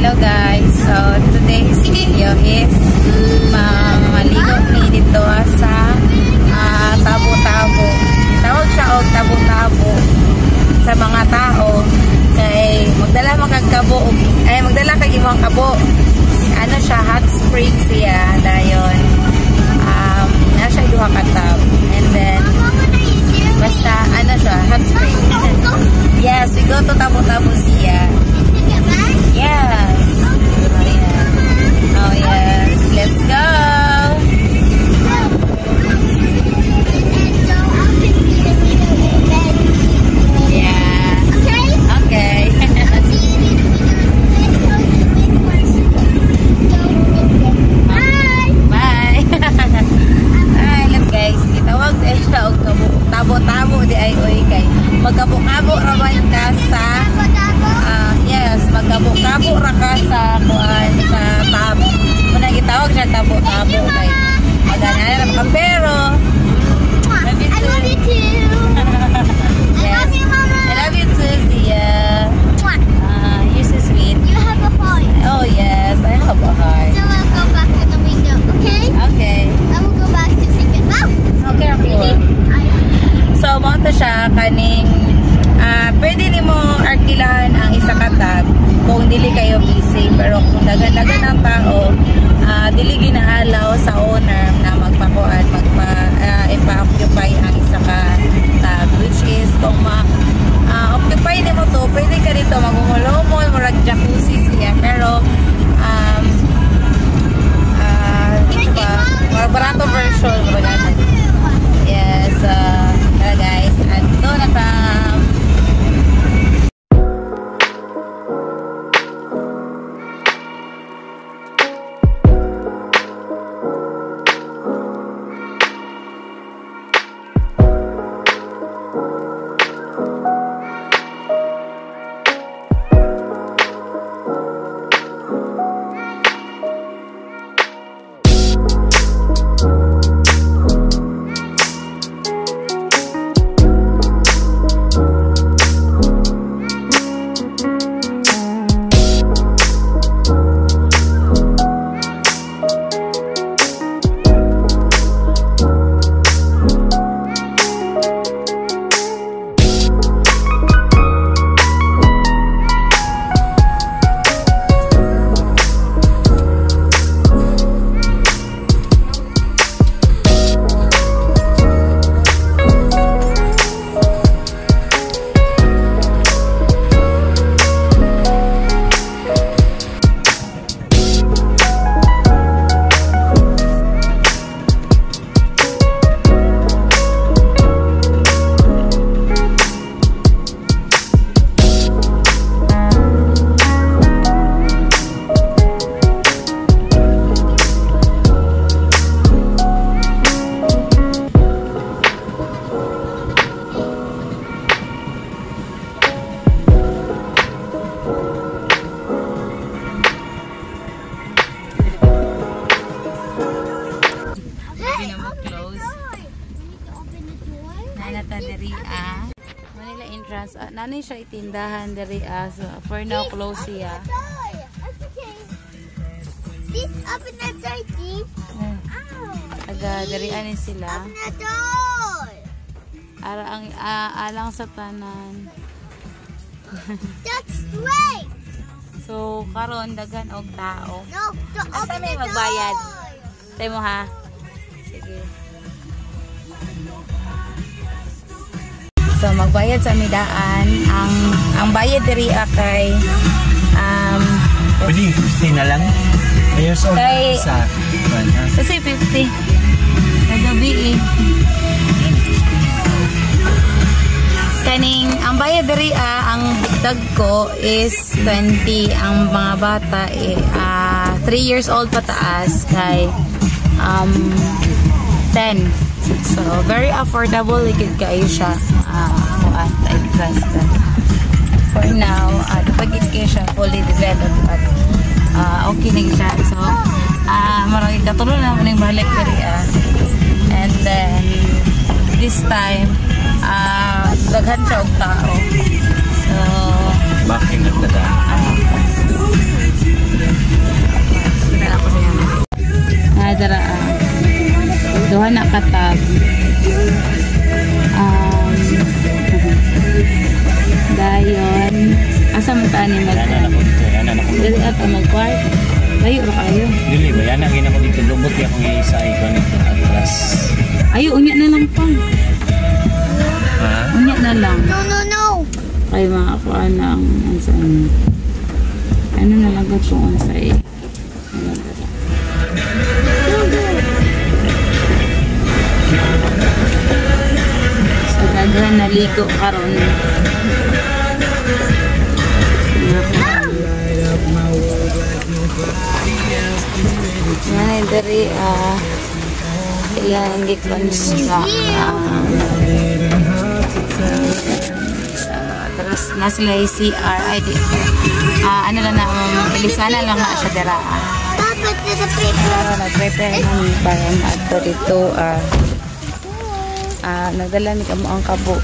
Hello guys, so today's video is maligo mi dito sa Tabo-Tabo. Tawag siya og Tabo-Tabo sa mga tao kay magdala magkagkabo ay magdala kag imong kabo. Ano siya, hot spring siya dayon. Na siya duha ka tab. And then basta ano siya, hot spring. Yes, we go to Tabo-Tabo siya. Yes. Oh yes. Let's go. Yeah. Okay. Bye. Ay, let's guys. Gitawag tayo siya og Tabo-Tabo di ay oy kay magkabo-kabo raman ka sa yes, magkabo-kabo ra ka sa kuan sa tab. Muna gitawag siya Tabo-Tabo kay magana ra ka pero I love you too. Yes. I love you, Mama. I love you too, Zia. You're so sweet. You have a heart. Oh yes, I have a heart. So we'll go back to the window, okay? Okay. I will go back to sing it. Oh, careful. So, mo to siya kaning pwede nimo arkilahan ang isa ka tab kung dili kayo busy, pero kung dagan-dagan ang tao, dili ginaalaw sa owner na magpakuan, ipa-occupy ang isa ka tab, which is kung occupy nimo to, pwede ka dito magumulumol, murag jacuzzi siya, pero barato version, yes, guys, ando na pa. Manila entrance. Nani siya itindahan dari so for now close siya. This open the door, Jeep. Taga dari ani sila. Open the door. Ara ang alang sa tanan. That's straight. So karon dagan og tao. No, to Asa open may the magbayad? door. Tay mo ha. Sige. So magbayad sa midaan ang bayad diri kay pwede 50 na lang. Years old kay, sa kasi 50 nagabi kaning ang bayad diri ang dagko is 20, ang mga bata 3 years old pataas kay 10. So very affordable ligid kayo siya. For now, pag-it kayo siya fully developed at okay na siya. So marami katulong na maning balik diri and then this time daghan siya og tao. So bakit nagdadaan? dayon asa man ta ni mag dili ato mag-park layo ra kayo Dili ba yan ang ginako dito lubot ya kung isa ikon ito atras. ayo unya na lang pa Ha? unya na lang No, no, no. kay mga kuan ang ano na lang kung unsay so daghan naligo karon. Yan dari ilang gi-construct terus na sila yung CR ano lang na ilisana lang na siya dira Papa, there's a paper. nag-prepare namin para maato dito nagdala ni kamo ang kabo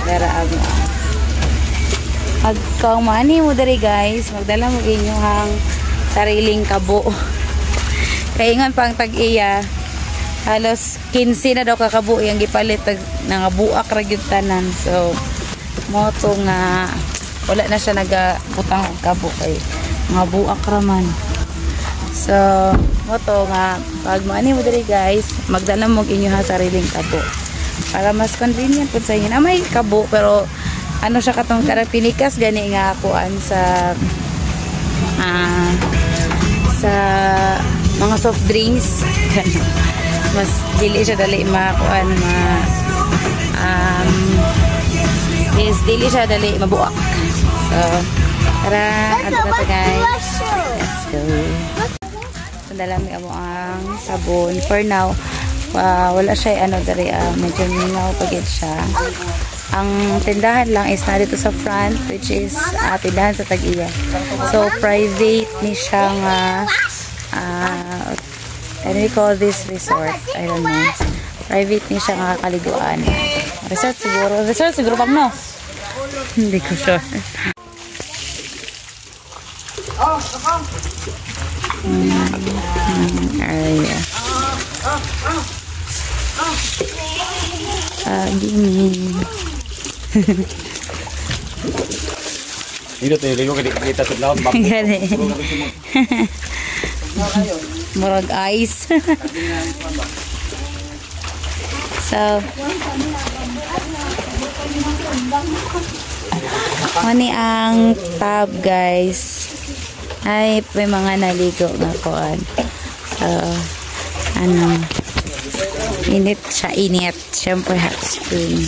dara ako pagka umani mo dari guys magdala mo inyong sariling kabo kaya nga pang tag-iya halos 15 na daw kakabo yung gipalit nga buak ra gyud tanan so moto nga wala na siya nagabutang og kabo kay mga buak ra man so moto nga pag maani mo diri guys magdala mo inyong sariling kabo para mas convenient po sa inyo na may kabo pero ano siya katong karapinikas gani nga kuan sa mga soft drinks mas dili siya dali makuan is dili siya dali mabuak so tara ato na guys let's go sandala mi amo ang sabon for now wala siya ano dari medyo mingaw pagit siya ang tindahan lang is na dito sa front which is tindahan sa Tag-iya so private ni siyang and we call this resort I don't know private ni siya nga kaliguan resort siguro pag no hindi ko sure area gini Dito tayo ligo kita sa laut bak. gani murag ice so mani ang tub guys ay may mga naligo nga kuan so ano init syempre hot spring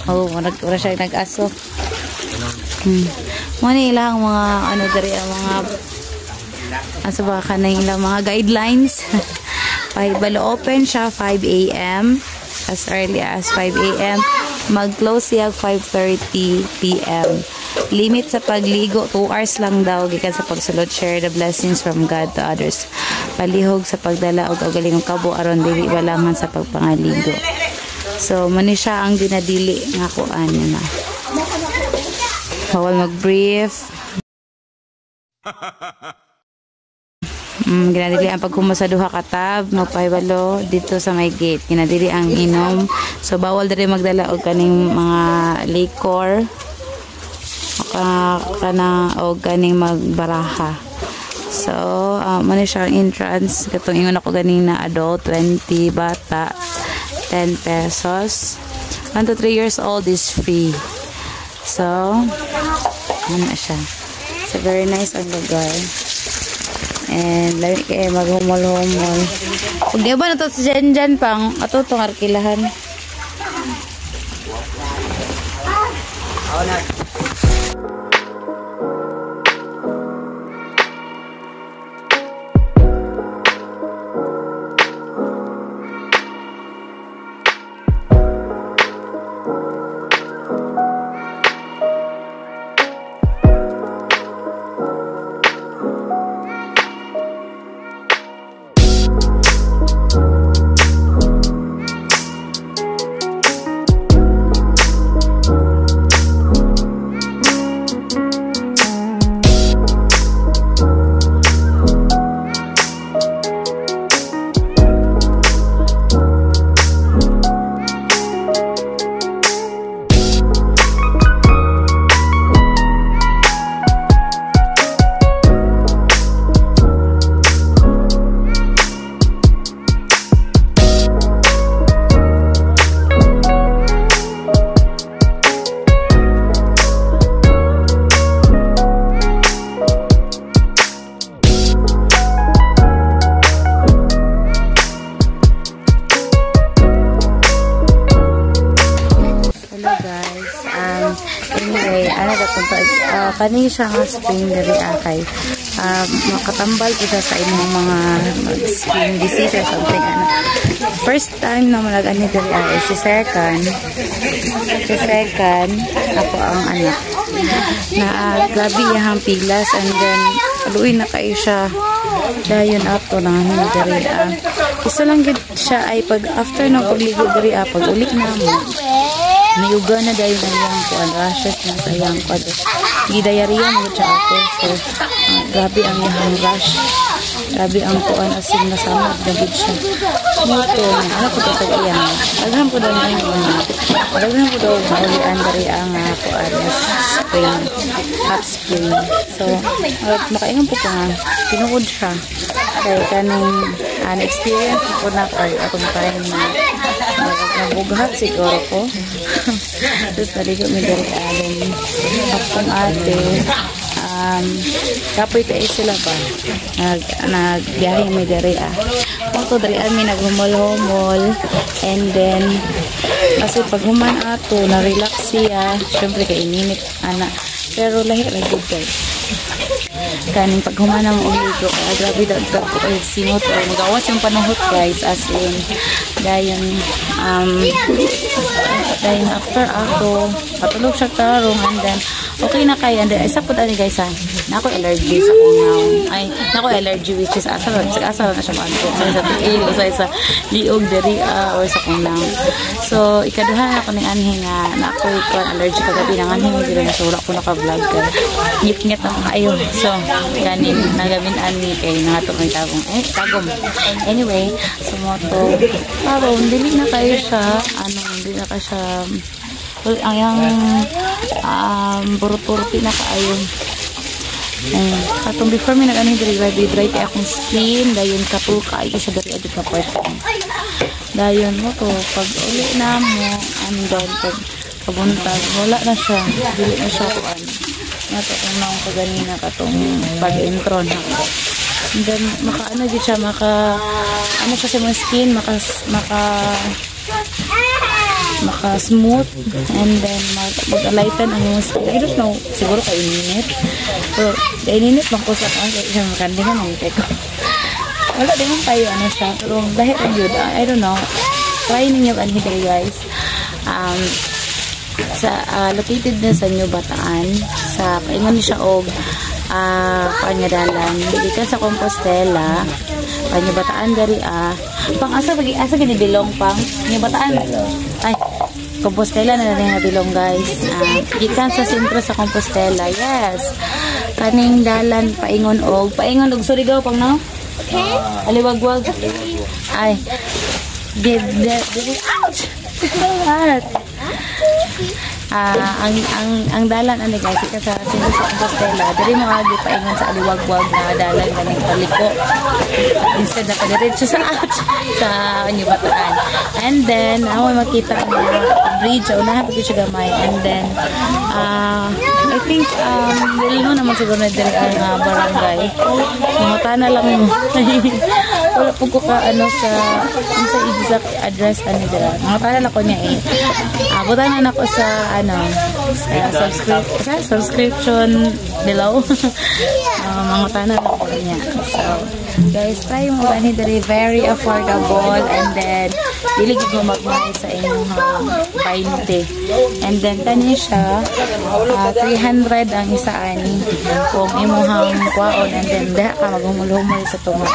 wala siya nag-aso mani ilang mga ano dari ang mga asa ba ka na ilang mga guidelines balo open siya 5 AM as early as 5 AM mag-close siya 5:30 PM limit sa pagligo 2 hours lang daw gikan sa pagsulod share the blessings from God to others palihog sa pagdala og kaugalingong kabo aron dili walangan sa pagpangaligo so mani siya ang ginadili nga kuan na bawal mag-brief ginadili ang paghumo sa duha ka tab magpahibalo dito sa may gate ginadili ang inom so bawal diri magdala og kaning mga liquor og kaning magbaraha so mani siya ang entrance katong ingon ako ganina adult 20 bata 10 pesos 1 to 3 years old is free so ano siya so very nice ang lugar and lagi kayo maghumol-humol kung di ba nato sa dyan pang ato itong arkilahan nagapunta kani siya nga spring diri kay makatambal po siya sa inyong mga skin disease or something first time na malagani diri si second ako ang anak na grabe yung pilas and then aluin na kayo siya dayon ato na diri isa lang gid siya ay pag after ng pagligo diri pag ulik na mo niyuga na dayon na yung kuan rashes na sa yang kuan gidayariya mo siya ato so grabe ang yung rash grabe ang kuan asin na samad gabid siya nito ano ko to iyan daghan ko daw maulian diri ang kuan spring hot spring so makaingon po ko nga tinuod siya kay kaning experience ko na kay atong time na nabughat siguro ko tapos naligo mi diri akong ate kapoy tayo sila ba nagbiyahe mi diri kung to diri mi naghumol-humol and then kasi pag human ato na relax siya syempre kay ininit ana pero lahi ra gud guys kaning pag human ang uligo grabe daw ko ay singot or magawas yung panuhot guys as in dayon after ako patulog siya tarong and then okay na kay and then isa po ani guys nako allergy sa kung nako allergy which is asa na siya manto sa isa liog diri or sa kunang so ikaduha ako ning anhi nga nako allergy kagabi nang anhi diri na sura ko naka-vlog ka ngit-ngit na maayo so ganin nagamin ani kay nato may tagom anyway so moto pero dili na kayo siya hindi na ka siya ang burot-buroti na kaayon katong before mi nag-ani dry akong skin dayon kapul kaayo siya dari adto na part dayon mo to pag uli na mo and then pag kabuntag wala na siya dili na siya kuan nato kung naong kaganina katong pag-intro na and then maka gid siya siya sa mga skin maka smooth and then mag-alighten ang yung skin. I don't know, siguro kainit. So, kainit lang ko sa isang makandingan ang ite ko. Wala din mo tayo siya. Pero dahil ang yun, I don't know. Try ninyo anhidari guys. Located na sa New Bataan. Sa paingon siya og pangadalan. Dili ka sa Compostela. New Bataan dari asa ginibilong pang New Bataan ay Compostela na rin nabilong guys gikan sa sentro sa Compostela yes kaning dalan paingon og Surigao pang no aliwagwag ay ouch ang dalan ani guys ika sa sentro sa Compostela diri mo agi paingon sa aliwagwag na dalan ganing paliko instead na padiretso sa New Bataan and then ako makita ang bridge unahan pag siya gamay and then I think dili mo naman siguro na diri ang barangay mga tana lang mo wala po ko ka sa exact address dira mga tana lang ko niya abutan na ako sa subscription below mga tanan ako niya so guys try mo ba ni diri very affordable and then dili gid mo magmahal sa inyong 20 and then tani siya 300 ang isa ani kung imuhang kwaon and then daha ka maghumul-humul sa tunga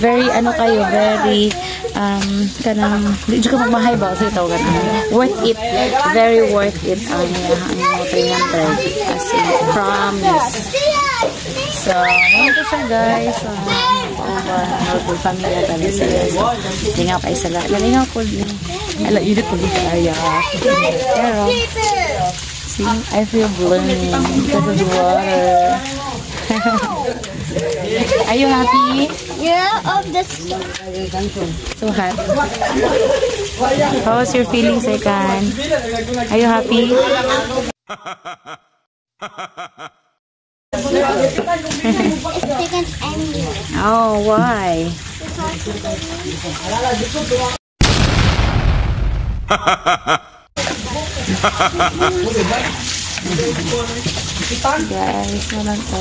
very very kanang di ka magmahay ba sa itaw worth it very worth it ang 300 as in promise so ito siya guys normal pamilya talaga sila lingaw pa isa lang lingaw ko ala init ko kaya pero see I feel blooming because of the water are you happy? Yeah, of this. So hot. How was your feelings, Ekan? Are you happy? Oh, why? Guys, naman to.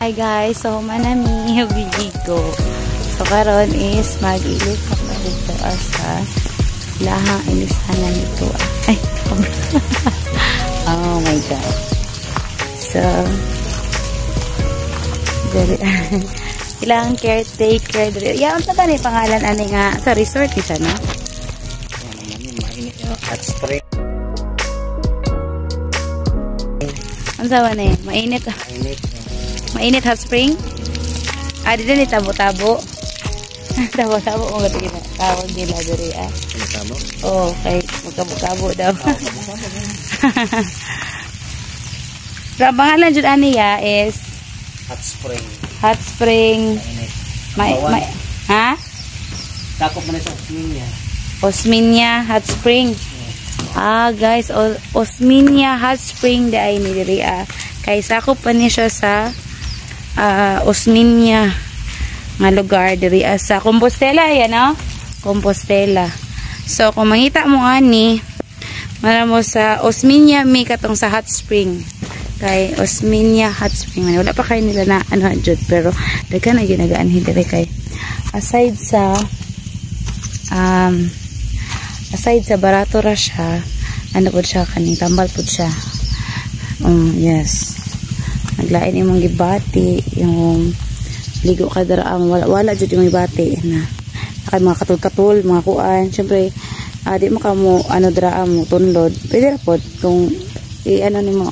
Hi guys, so manami yung video. So karon is mag-ilis ako dito sa lahang ilisanan nito. Ay, oh my god. So ilang caretaker. Yeah, unsa ka ni pangalan ani nga sa resort ni siya, no? Mainit yung hot spring. Unsa man eh? Mainit. Mainit hot spring? Ah, dito ni tabo-tabo. Tabo-tabo kung gato tawag nila diri ah. Tabo? Oh, kay magkabo-kabo daw. So, ang pangalan dyan niya is Hot spring. Hot spring. Mainit. Ha? Takop mo na sa Osminia. Osminia hot spring. Ah, guys, Osminia hot spring dai ni diri ah. Kay sakop pa ni siya sa Osminia nga lugar diri sa Compostela yan, no? Compostela. So kung mangita mo ani mara mo sa Osminia may katong sa hot spring. Kay Osminia hot spring man wala pa kay nila na ano jud pero daghan na ginagaan diri kay aside sa barato ra siya ano pud siya kaning tambal pud siya. Yes. Naglain imong gibati yung ligo ka dara ang wala jud yung gibati na kay mga katul-katul mga kuan syempre di mo ka mo ano dara mo tunlod pwede ra pod kung i-ano nimo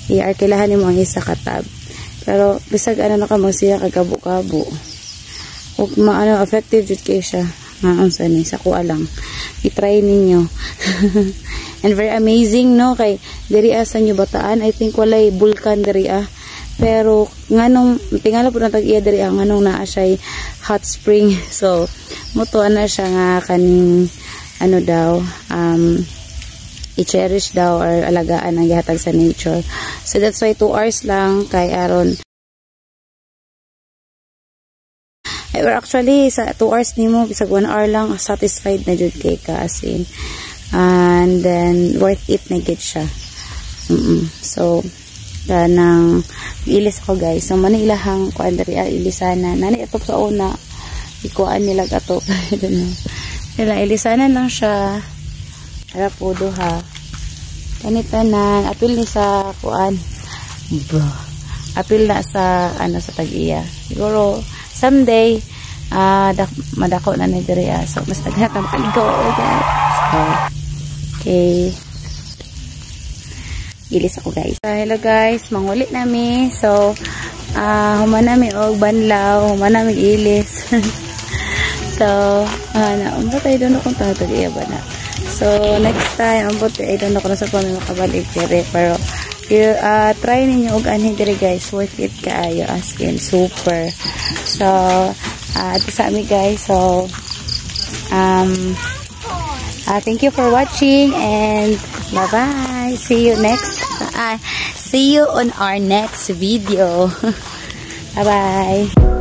i-arkilahan nimo ang isa ka tab pero bisag ano na ka mo siya kagabo-kabo ug maano effective jud kay siya nga unsa ni sa kuha lang i-try ninyo. And very amazing, no? Kay diri sa New Bataan, I think walay bulkan diri pero nganong tingala pud natag iya diri nganong naa siya hot spring. So moto ana siya nga kaning ano daw i-cherish daw or alagaan ang gihatag sa nature. So that's why 2 hours lang kay aron or actually sa 2 hours nimo bisag 1 hour lang satisfied na jud kay ka as in. And then worth it na gid siya. So nang ilis ako guys. So manilahang kuan diri ilisanan. Nani ato sa una ikuan nila ato. Nila ilisanan lang siya. Ara po duha. Kanitanan apil ni sa kuan. Apil na sa ano sa tag-iya. Siguro someday madako na ni diri so mas daghan ka makaligo guys. So, okay. Ilis ako guys. Hello guys, manguli nami. So, human nami og banlaw, human nami ilis. So, naambot tayo doon kung tatag-iya ba na. So, next time, ambot tayo doon ako na sa pamilya makabalik diri. Pero, try ninyo og anhin diri guys. Worth it kaayo as in super. So, ito sa amin guys. So, thank you for watching and bye-bye. See you on our next video. Bye-bye.